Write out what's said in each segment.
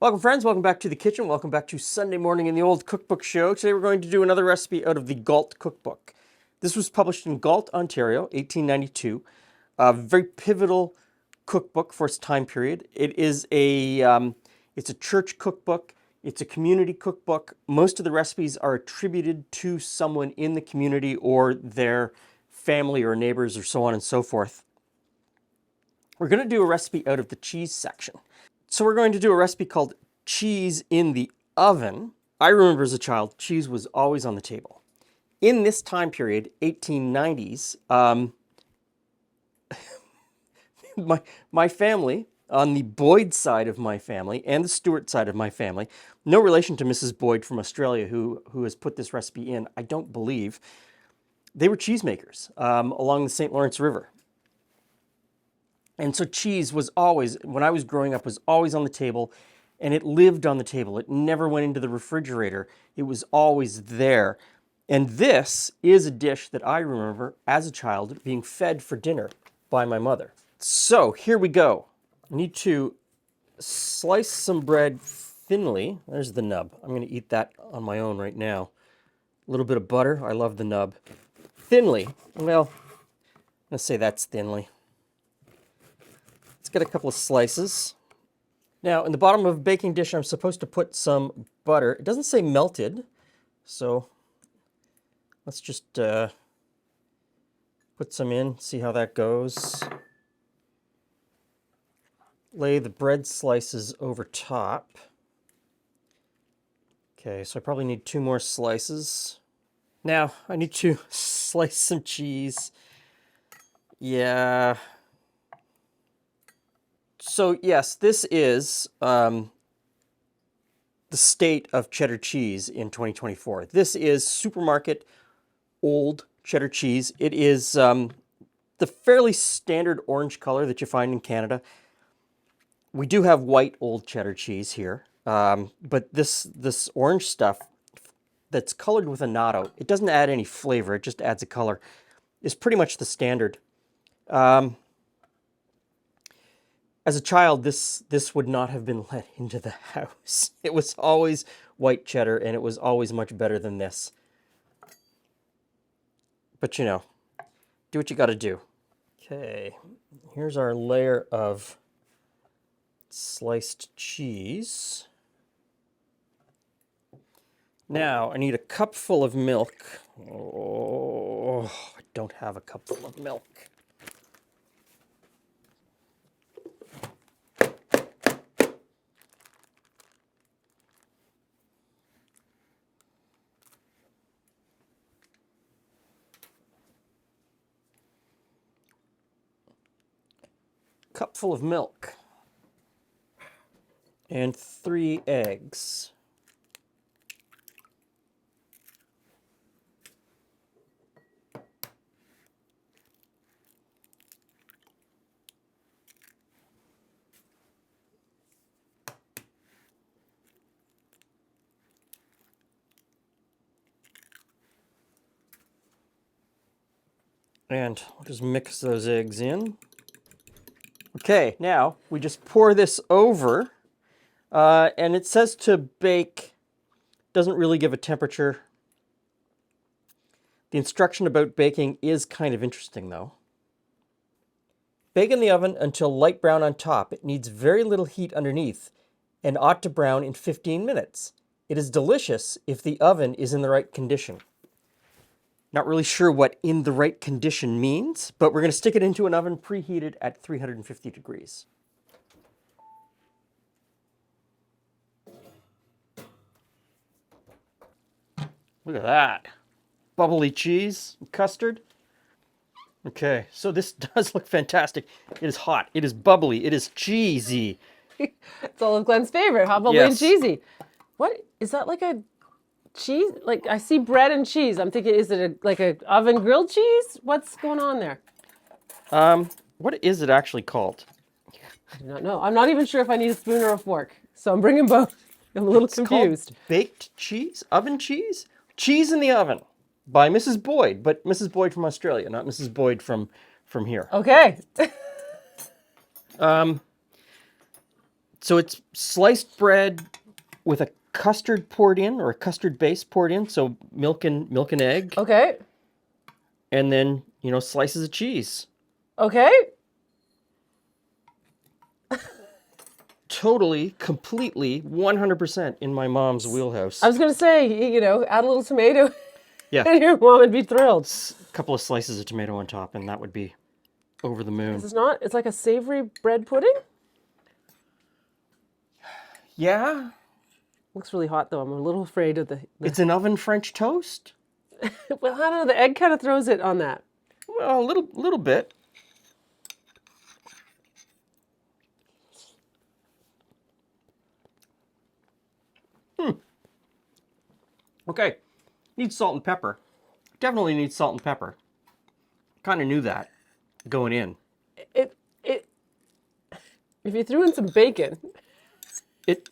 Welcome friends, welcome back to the kitchen, welcome back to Sunday morning in the old cookbook show. Today we're going to do another recipe out of the Galt cookbook. This was published in Galt, Ontario, 1892. A very pivotal cookbook for its time period. It is it's a church cookbook, it's a community cookbook. Most of the recipes are attributed to someone in the community or their family or neighbors or so on and so forth. We're going to do a recipe out of the cheese section. So we're going to do a recipe called cheese in the oven. I remember as a child, cheese was always on the table. In this time period, 1890s, my family, on the Boyd side of my family and the Stewart side of my family, no relation to Mrs. Boyd from Australia who has put this recipe in, I don't believe, they were cheesemakers along the St. Lawrence River. And so cheese was always, when I was growing up, was always on the table, and it lived on the table. It never went into the refrigerator. It was always there. And this is a dish that I remember as a child being fed for dinner by my mother. So here we go. I need to slice some bread thinly. There's the nub. I'm going to eat that on my own right now. A little bit of butter. I love the nub. Thinly. Well, let's say that's thinly. Let's get a couple of slices. Now, in the bottom of a baking dish, I'm supposed to put some butter. It doesn't say melted, so let's just put some in, see how that goes. Lay the bread slices over top. Okay, so I probably need 2 more slices. Now, I need to slice some cheese. Yeah. So yes, this is the state of cheddar cheese in 2024. This is supermarket old cheddar cheese. It is the fairly standard orange color that you find in Canada. We do have white old cheddar cheese here, but this orange stuff that's colored with annatto, it doesn't add any flavor, it just adds a color, is pretty much the standard. As a child, this would not have been let into the house. It was always white cheddar, and it was always much better than this. But you know, do what you gotta do. Okay, here's our layer of sliced cheese. Now, I need a cupful of milk. Oh, I don't have a cupful of milk. Cupful of milk. And 3 eggs. And I'll just mix those eggs in. Okay, now we just pour this over, and it says to bake, doesn't really give a temperature. The instruction about baking is kind of interesting though. Bake in the oven until light brown on top. It needs very little heat underneath and ought to brown in 15 minutes. It is delicious if the oven is in the right condition. Not really sure what in the right condition means, but we're going to stick it into an oven preheated at 350 degrees. Look at that. Bubbly cheese, custard. Okay, so this does look fantastic. It is hot, it is bubbly, it is cheesy. It's all of Glenn's favorite, hot, bubbly, and Yes. cheesy. What, is that like a cheese? Like, I see bread and cheese. I'm thinking, is it like a oven grilled cheese? What's going on there? What is it actually called? I do not know. I'm not even sure if I need a spoon or a fork. So I'm bringing both. I'm a little confused. Called baked cheese? Oven cheese? Cheese in the oven by Mrs. Boyd, but Mrs. Boyd from Australia, not Mrs. Boyd from here. Okay. So it's sliced bread with a custard poured in, or a custard base poured in. So milk and egg, Okay. and then slices of cheese. Okay. Totally, completely, 100% in my mom's wheelhouse. I was gonna say, add a little tomato, Yeah, and your mom would be thrilled. a couple of slices of tomato on top, and that would be over the moon. This is not. It's like a savory bread pudding. Yeah, Looks really hot though. I'm a little afraid of the it's an oven French toast. well, I don't know. The egg kind of throws it on that. Well, a little bit. Okay, needs salt and pepper. Definitely needs salt and pepper. Kind of knew that going in. It. If you threw in some bacon,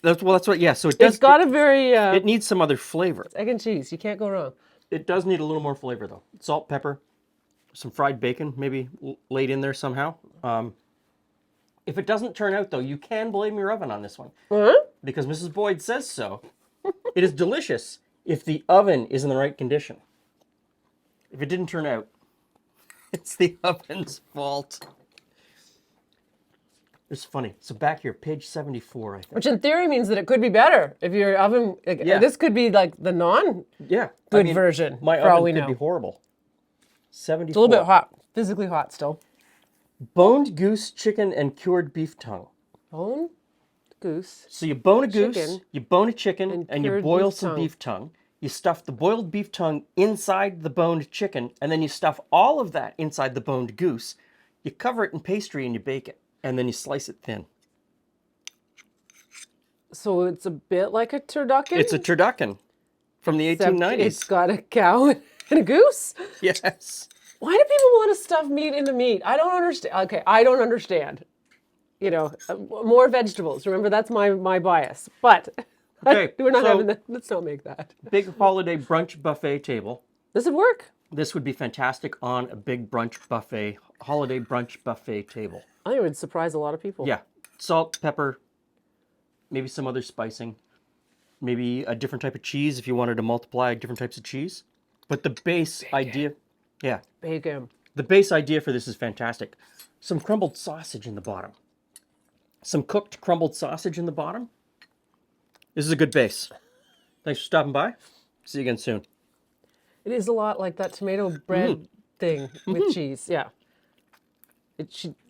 That's what. Yeah. So it does. it's got a very It needs some other flavor. egg and cheese. You can't go wrong. It does need a little more flavor though. Salt, pepper, some fried bacon, maybe laid in there somehow. If it doesn't turn out though, you can blame your oven on this one Huh? because Mrs. Boyd says so. It is delicious if the oven is in the right condition. If it didn't turn out, it's the oven's fault. It's funny. So back here, page 74, I think. Which in theory means that it could be better if your oven. Like, Yeah. This could be like the non Yeah. good version. My for all oven we could know. be horrible. 74. It's a little bit hot, physically hot still. Boned goose, chicken, and cured beef tongue. Bone, goose. So you bone a goose, Chicken you bone a chicken, and you cured boil beef some tongue. beef tongue. You stuff the boiled beef tongue inside the boned chicken, and then you stuff all of that inside the boned goose. You cover it in pastry and you bake it, and then you slice it thin. So it's a bit like a turducken. It's a turducken from the except 1890s. It's got a cow and a goose. Yes. Why do people want to stuff meat into meat? I don't understand. Okay, I don't understand. More vegetables. Remember, that's my bias. But Okay, we're not so- having that. Let's not make that. Big holiday brunch buffet table. This would work. This would be fantastic on a big brunch buffet, holiday brunch buffet table. I think it would surprise a lot of people. Yeah. Salt, pepper, maybe some other spicing, maybe a different type of cheese if you wanted to multiply different types of cheese. But the base idea, yeah, Bacon. the base idea for this is fantastic. Some crumbled sausage in the bottom. Some cooked crumbled sausage in the bottom. This is a good base. Thanks for stopping by. See you again soon. It is a lot like that tomato bread thing with cheese. Yeah.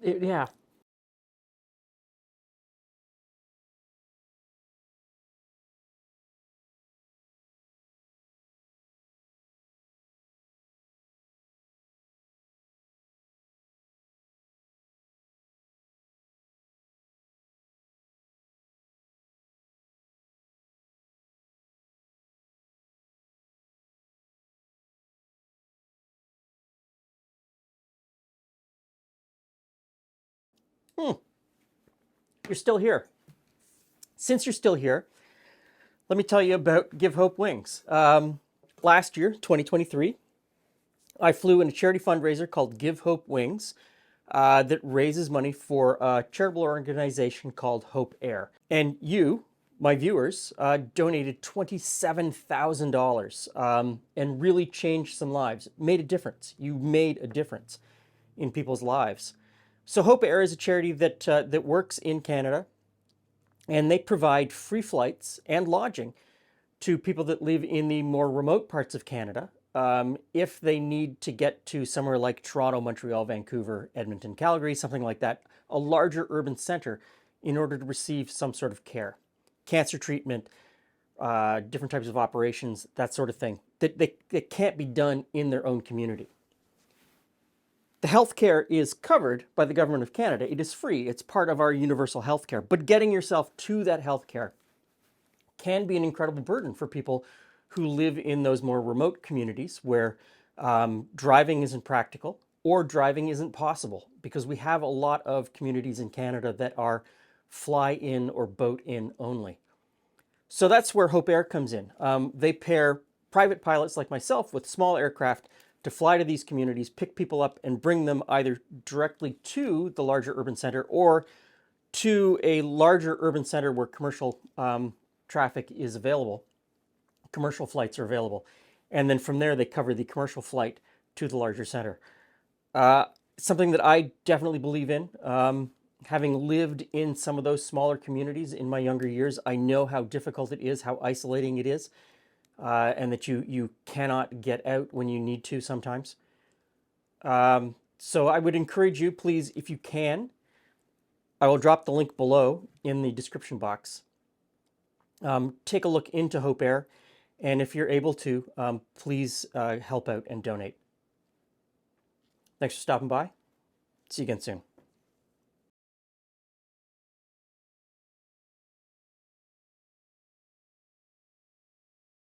Yeah. You're still here. Since you're still here, let me tell you about Give Hope Wings. Last year, 2023, I flew in a charity fundraiser called Give Hope Wings that raises money for a charitable organization called Hope Air. And you, my viewers, donated $27,000 and really changed some lives, made a difference. You made a difference in people's lives. So Hope Air is a charity that works in Canada, and they provide free flights and lodging to people that live in the more remote parts of Canada if they need to get to somewhere like Toronto, Montreal, Vancouver, Edmonton, Calgary, something like that, a larger urban center, in order to receive some sort of care, cancer treatment, different types of operations, that sort of thing, that can't be done in their own community. The healthcare is covered by the Government of Canada. It is free. It's part of our universal healthcare. But getting yourself to that healthcare can be an incredible burden for people who live in those more remote communities where driving isn't practical or driving isn't possible, because we have a lot of communities in Canada that are fly in or boat in only. So that's where Hope Air comes in. They pair private pilots like myself with small aircraft to fly to these communities, pick people up, and bring them either directly to the larger urban center or to a larger urban center where commercial traffic is available, commercial flights are available. And then from there, they cover the commercial flight to the larger center. Something that I definitely believe in. Having lived in some of those smaller communities in my younger years, I know how difficult it is, how isolating it is, and that you cannot get out when you need to sometimes. So I would encourage you, please, if you can, I will drop the link below in the description box. Take a look into Hope Air, and if you're able to, please help out and donate. Thanks for stopping by. See you again soon.